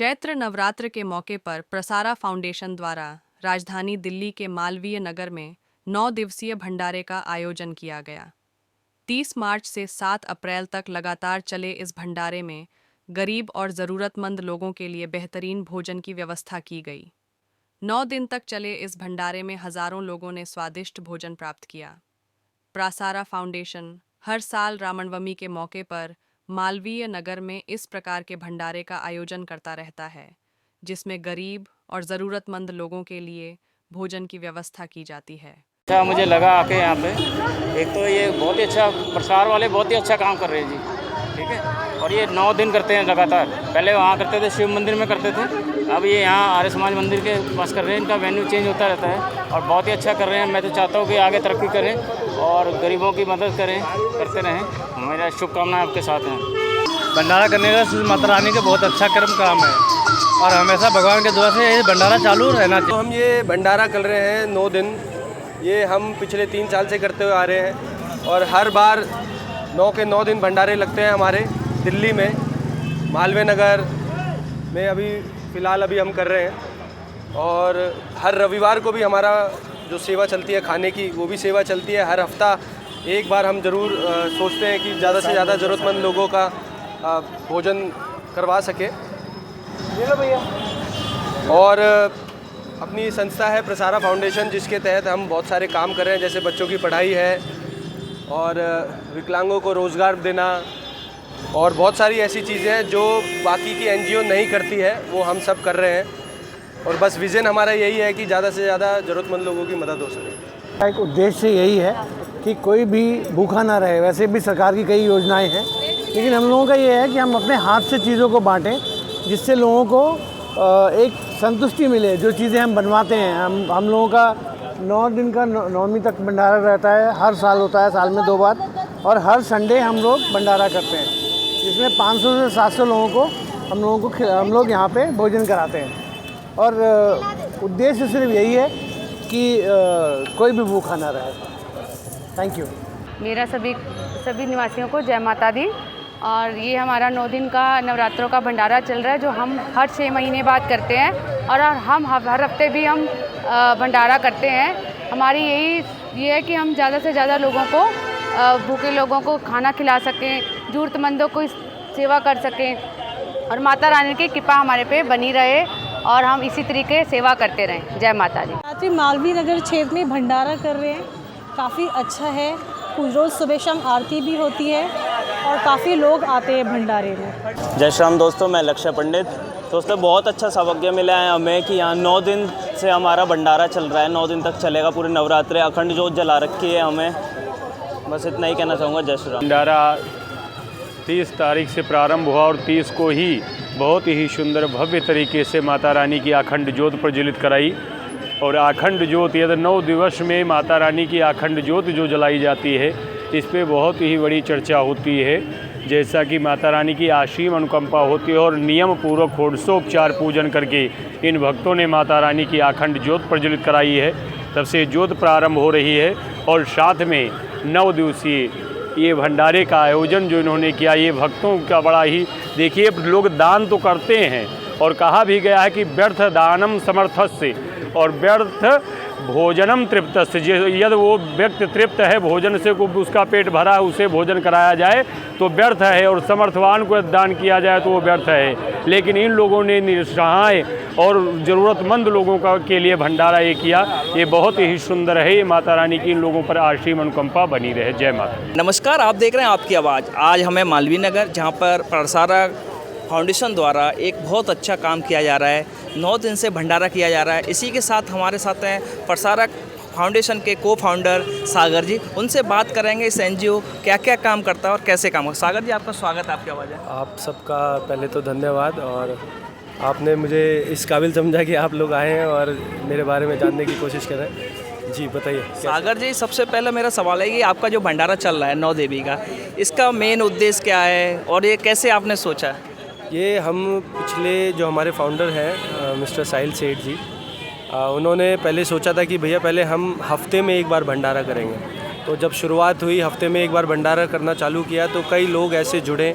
चैत्र नवरात्र के मौके पर प्रसारा फाउंडेशन द्वारा राजधानी दिल्ली के मालवीय नगर में 9 दिवसीय भंडारे का आयोजन किया गया। 30 मार्च से 7 अप्रैल तक लगातार चले इस भंडारे में गरीब और ज़रूरतमंद लोगों के लिए बेहतरीन भोजन की व्यवस्था की गई। 9 दिन तक चले इस भंडारे में हज़ारों लोगों ने स्वादिष्ट भोजन प्राप्त किया। प्रसारा फाउंडेशन हर साल रामनवमी के मौके पर मालवीय नगर में इस प्रकार के भंडारे का आयोजन करता रहता है, जिसमें गरीब और ज़रूरतमंद लोगों के लिए भोजन की व्यवस्था की जाती है। अच्छा मुझे लगा आके यहाँ पे, एक तो ये बहुत ही अच्छा प्रसार वाले बहुत ही अच्छा काम कर रहे हैं जी, ठीक है। और ये 9 दिन करते हैं लगातार। पहले वहाँ करते थे, शिव मंदिर में करते थे, अब ये यहाँ आर्य समाज मंदिर के पास कर रहे हैं। इनका वेन्यू चेंज होता रहता है और बहुत ही अच्छा कर रहे हैं। मैं तो चाहता हूँ कि आगे तरक्की करें और गरीबों की मदद करें, करते रहें। मेरा शुभकामनाएं आपके साथ हैं। भंडारा करने का माता रानी का बहुत अच्छा कर्म काम है और हमेशा भगवान के दुआ से ये भंडारा चालू रहना चाहिए। तो हम ये भंडारा कर रहे हैं 9 दिन, ये हम पिछले 3 साल से करते हुए आ रहे हैं और हर बार 9 के 9 दिन भंडारे लगते हैं हमारे दिल्ली में, मालवीय नगर में। अभी फ़िलहाल हम कर रहे हैं और हर रविवार को भी हमारा जो सेवा चलती है खाने की, वो भी सेवा चलती है। हर हफ्ता एक बार हम ज़रूर सोचते हैं कि ज़्यादा से ज़्यादा ज़रूरतमंद लोगों का भोजन करवा सके। और अपनी संस्था है प्रसारा फाउंडेशन, जिसके तहत हम बहुत सारे काम कर रहे हैं, जैसे बच्चों की पढ़ाई है और विकलांगों को रोज़गार देना और बहुत सारी ऐसी चीज़ें हैं जो बाकी की एनजीओ नहीं करती है, वो हम सब कर रहे हैं। और बस विज़न हमारा यही है कि ज़्यादा से ज़्यादा ज़रूरतमंद लोगों की मदद हो सके। एक उद्देश्य यही है कि कोई भी भूखा ना रहे। वैसे भी सरकार की कई योजनाएं हैं, लेकिन हम लोगों का ये है कि हम अपने हाथ से चीज़ों को बांटें, जिससे लोगों को एक संतुष्टि मिले। जो चीज़ें हम बनवाते हैं, हम लोगों का 9 दिन का नवमी तक भंडारा रहता है, हर साल होता है, साल में 2 बार, और हर संडे हम लोग भंडारा करते हैं, जिसमें 500 से 700 लोगों को हम लोग यहाँ पे भोजन कराते हैं। और उद्देश्य सिर्फ यही है कि कोई भी भूखा ना रहे। Thank you. मेरा सभी निवासियों को जय माता दी। और ये हमारा 9 दिन का नवरात्रों का भंडारा चल रहा है, जो हम हर 6 महीने बाद करते हैं और हम हर हफ्ते भी हम भंडारा करते हैं। हमारी ये है कि हम ज़्यादा से ज़्यादा लोगों को, भूखे लोगों को खाना खिला सकें, ज़रूरतमंदों को सेवा कर सकें और माता रानी की कृपा हमारे पे बनी रहे और हम इसी तरीके सेवा करते रहें। जय माता दी। आज मालवीय नगर क्षेत्र में भंडारा कर रहे हैं, काफ़ी अच्छा है। रोज़ सुबह शाम आरती भी होती है और काफ़ी लोग आते हैं भंडारे में। जय श्री राम दोस्तों, मैं लक्ष्य पंडित। दोस्तों बहुत अच्छा सौभाग्य मिला है हमें कि यहाँ 9 दिन से हमारा भंडारा चल रहा है। 9 दिन तक चलेगा, पूरे नवरात्रे अखंड जोत जला रखी है हमें। बस इतना ही कहना चाहूँगा। जय श्री राम। भंडारा 30 तारीख से प्रारंभ हुआ और 30 को ही बहुत ही सुंदर भव्य तरीके से माता रानी की अखंड ज्योत प्रज्वलित कराई। और अखंड ज्योत, यदि 9 दिवस में माता रानी की अखंड ज्योत जो जलाई जाती है, इस पे बहुत ही बड़ी चर्चा होती है। जैसा कि माता रानी की असीम अनुकंपा होती है और नियम पूर्वक षोडशोपचार पूजन करके इन भक्तों ने माता रानी की अखंड ज्योत प्रज्वलित कराई है। तब से ज्योत प्रारंभ हो रही है और साथ में 9 दिवसीय ये भंडारे का आयोजन जो इन्होंने किया, ये भक्तों का बड़ा ही, देखिए लोग दान तो करते हैं और कहा भी गया है कि व्यर्थ दानम समर्थस्य और व्यर्थ भोजनम तृप्तस्य। यदि वो व्यक्ति तृप्त है भोजन से, को उसका पेट भरा है, उसे भोजन कराया जाए तो व्यर्थ है, और समर्थवान को दान किया जाए तो वो व्यर्थ है। लेकिन इन लोगों ने निस्सहाय और ज़रूरतमंद लोगों का के लिए भंडारा ये किया, ये बहुत ही सुंदर है। ये माता रानी की इन लोगों पर असीम अनुकंपा बनी रहे। जय माता। नमस्कार, आप देख रहे हैं आपकी आवाज़। आज हमें मालवीय नगर, जहाँ पर प्रसारा फाउंडेशन द्वारा एक बहुत अच्छा काम किया जा रहा है। 9 दिन से भंडारा किया जा रहा है। इसी के साथ हमारे साथ हैं प्रसारा फाउंडेशन के को-फाउंडर सागर जी। उनसे बात करेंगे इस एनजीओ क्या क्या काम करता है और कैसे काम करता है। सागर जी, आपका स्वागत है, आपकी आवाज़ है। आप सबका पहले तो धन्यवाद, और आपने मुझे इस काबिल समझा कि आप लोग आए हैं और मेरे बारे में जानने की कोशिश कर रहे हैं। जी बताइए। सागर जी, सबसे पहले मेरा सवाल है कि आपका जो भंडारा चल रहा है 9 देवी का, इसका मेन उद्देश्य क्या है और ये कैसे आपने सोचा? ये हम पिछले जो हमारे फाउंडर हैं मिस्टर साहिल सेठ जी, उन्होंने पहले सोचा था कि भैया पहले हम हफ्ते में एक बार भंडारा करेंगे। तो जब शुरुआत हुई, हफ्ते में एक बार भंडारा करना चालू किया, तो कई लोग ऐसे जुड़े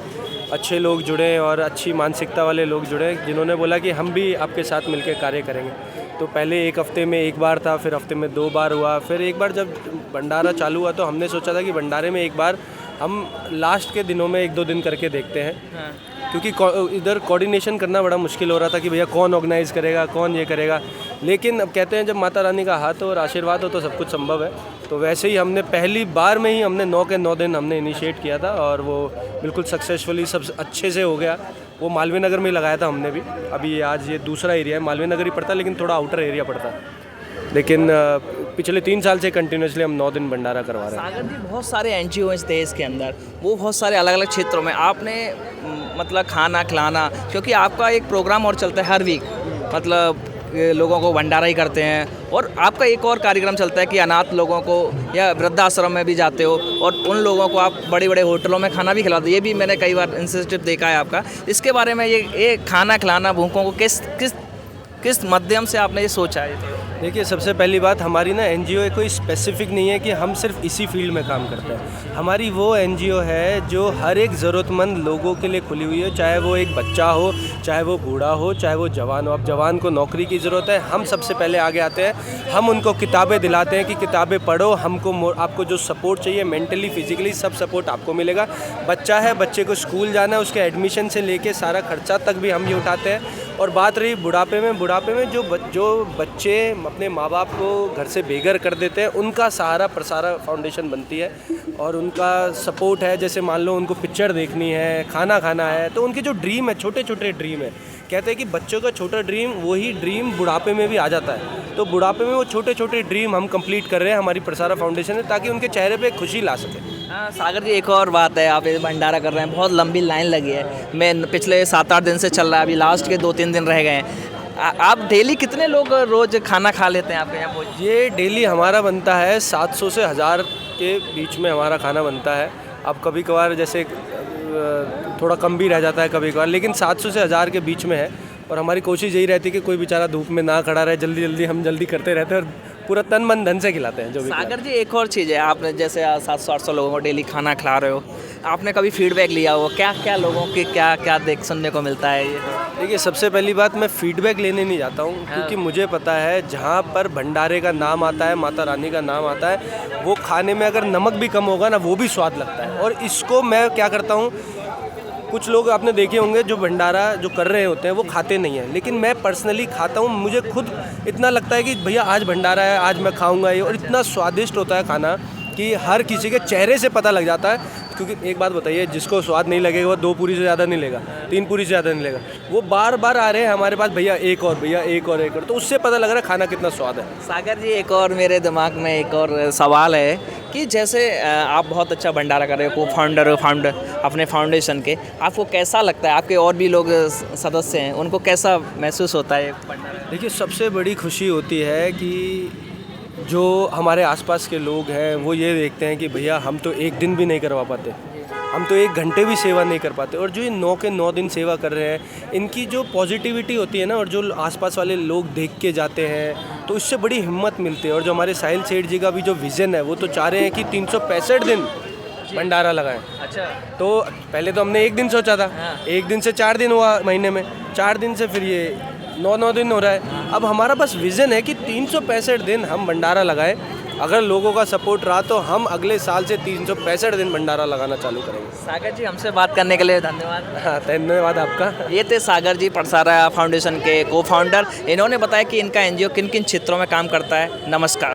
अच्छे लोग जुड़े और अच्छी मानसिकता वाले लोग जुड़े, जिन्होंने बोला कि हम भी आपके साथ मिलकर कार्य करेंगे। तो पहले एक हफ़्ते में एक बार था, फिर हफ्ते में 2 बार हुआ, फिर एक बार जब भंडारा चालू हुआ तो हमने सोचा था कि भंडारे में एक बार हम लास्ट के दिनों में 1-2 दिन करके देखते हैं। क्योंकि इधर कोऑर्डिनेशन करना बड़ा मुश्किल हो रहा था कि भैया कौन ऑर्गेनाइज़ करेगा, कौन ये करेगा। लेकिन अब कहते हैं जब माता रानी का हाथ और आशीर्वाद हो तो सब कुछ संभव है। तो वैसे ही हमने पहली बार में ही हमने 9 के 9 दिन हमने इनिशिएट किया था और वो बिल्कुल सक्सेसफुली सब अच्छे से हो गया। वो मालवीय नगर में ही लगाया था हमने भी। अभी आज ये दूसरा एरिया है, मालवीय नगर ही पड़ता है लेकिन थोड़ा आउटर एरिया पड़ता है। लेकिन पिछले 3 साल से कंटिन्यूसली हम 9 दिन भंडारा करवा रहे हैं। सागर जी, बहुत सारे एनजीओ इस देश के अंदर, वो बहुत सारे अलग अलग क्षेत्रों में आपने मतलब खाना खिलाना, क्योंकि आपका एक प्रोग्राम और चलता है हर वीक, मतलब लोगों को भंडारा ही करते हैं। और आपका एक और कार्यक्रम चलता है कि अनाथ लोगों को या वृद्धाश्रम में भी जाते हो और उन लोगों को आप बड़े बड़े होटलों में खाना भी खिलाते हो। ये भी मैंने कई बार इंसिस्टिव देखा है आपका। इसके बारे में ये खाना खिलाना भूखों को किस माध्यम से आपने ये सोचा है? देखिए, सबसे पहली बात, हमारी ना एनजीओ कोई स्पेसिफिक नहीं है कि हम सिर्फ इसी फील्ड में काम करते हैं। हमारी वो एनजीओ है जो हर एक ज़रूरतमंद लोगों के लिए खुली हुई है, चाहे वो एक बच्चा हो, चाहे वो बूढ़ा हो, चाहे वो जवान हो। अब जवान को नौकरी की ज़रूरत है, हम सबसे पहले आगे आते हैं। हम उनको किताबें दिलाते हैं कि किताबें पढ़ो, आपको जो सपोर्ट चाहिए मेंटली फिजिकली सब सपोर्ट आपको मिलेगा। बच्चा है, बच्चे को स्कूल जाना है, उसके एडमिशन से लेके सारा खर्चा तक भी हम ही उठाते हैं। और बात रही बुढ़ापे में जो बच्चे अपने माँ बाप को घर से बेघर कर देते हैं, उनका सहारा प्रसारा फाउंडेशन बनती है और उनका सपोर्ट है। जैसे मान लो उनको पिक्चर देखनी है, खाना खाना है, तो उनके जो ड्रीम है, छोटे छोटे ड्रीम है, कहते हैं कि बच्चों का छोटा ड्रीम वही ड्रीम बुढ़ापे में भी आ जाता है। तो बुढ़ापे में वो छोटे छोटे ड्रीम हम कंप्लीट कर रहे हैं, हमारी प्रसारा फाउंडेशन है, ताकि उनके चेहरे पे खुशी ला सके। सागर जी, एक और बात है, आप ये भंडारा कर रहे हैं, बहुत लंबी लाइन लगी है। मैं पिछले 7-8 दिन से चल रहा है, अभी लास्ट के 2-3 दिन रह गए हैं। आप डेली कितने लोग रोज़ खाना खा लेते हैं आपके यहाँ? ये डेली हमारा बनता है 700 से 1000 के बीच में हमारा खाना बनता है। अब कभी कभार जैसे थोड़ा कम भी रह जाता है कभी कभार, लेकिन 700 से 1000 के बीच में है। और हमारी कोशिश यही रहती है कि कोई बेचारा धूप में ना खड़ा रहे, जल्दी हम जल्दी करते रहते हैं और पूरा तन मन धन से खिलाते हैं जो भी। सागर जी, एक और चीज़ है, आपने जैसे 700-800 लोगों को डेली खाना खिला रहे हो, आपने कभी फीडबैक लिया हो? क्या लोगों के क्या सुनने को मिलता है? ये देखिए, सबसे पहली बात, मैं फीडबैक लेने नहीं जाता हूँ, क्योंकि मुझे पता है जहाँ पर भंडारे का नाम आता है, माता रानी का नाम आता है, वो खाने में अगर नमक भी कम होगा ना, वो भी स्वाद लगता है। और इसको मैं क्या करता हूँ, कुछ लोग आपने देखे होंगे जो भंडारा जो कर रहे होते हैं वो खाते नहीं हैं, लेकिन मैं पर्सनली खाता हूँ। मुझे खुद इतना लगता है कि भैया आज भंडारा है, आज मैं खाऊंगा ये, और इतना स्वादिष्ट होता है खाना कि हर किसी के चेहरे से पता लग जाता है। क्योंकि एक बात बताइए, जिसको स्वाद नहीं लगेगा वो 2 पूरी से ज़्यादा नहीं लेगा, 3 पूरी से ज़्यादा नहीं लेगा। वो बार बार आ रहे हैं हमारे पास, भैया एक और, भैया एक और, तो उससे पता लग रहा है खाना कितना स्वाद है। सागर जी, एक और मेरे दिमाग में एक और सवाल है कि जैसे आप बहुत अच्छा भंडारा कर रहे हो, फाउंडर अपने फाउंडेशन के, आपको कैसा लगता है? आपके और भी लोग सदस्य हैं, उनको कैसा महसूस होता है भंडारा? देखिए, सबसे बड़ी खुशी होती है कि जो हमारे आसपास के लोग हैं वो ये देखते हैं कि भैया हम तो एक दिन भी नहीं करवा पाते, हम तो 1 घंटे भी सेवा नहीं कर पाते, और जो ये 9 के 9 दिन सेवा कर रहे हैं, इनकी जो पॉजिटिविटी होती है ना, और जो आसपास वाले लोग देख के जाते हैं, तो इससे बड़ी हिम्मत मिलती है। और जो हमारे साहिल सेठ जी का भी जो विज़न है, वो तो चाह रहे हैं कि 365 दिन भंडारा लगाएं। अच्छा, तो पहले तो हमने 1 दिन सोचा था, 1 दिन से 4 दिन हुआ महीने में, 4 दिन से फिर ये 9 दिन हो रहा है। अब हमारा बस विज़न है कि 365 दिन हम भंडारा लगाएं। अगर लोगों का सपोर्ट रहा तो हम अगले साल से 365 दिन भंडारा लगाना चालू करेंगे। सागर जी, हमसे बात करने के लिए धन्यवाद। हाँ, धन्यवाद आपका। ये थे सागर जी, प्रसारा फाउंडेशन के को-फाउंडर। इन्होंने बताया कि इनका एनजीओ किन किन क्षेत्रों में काम करता है। नमस्कार।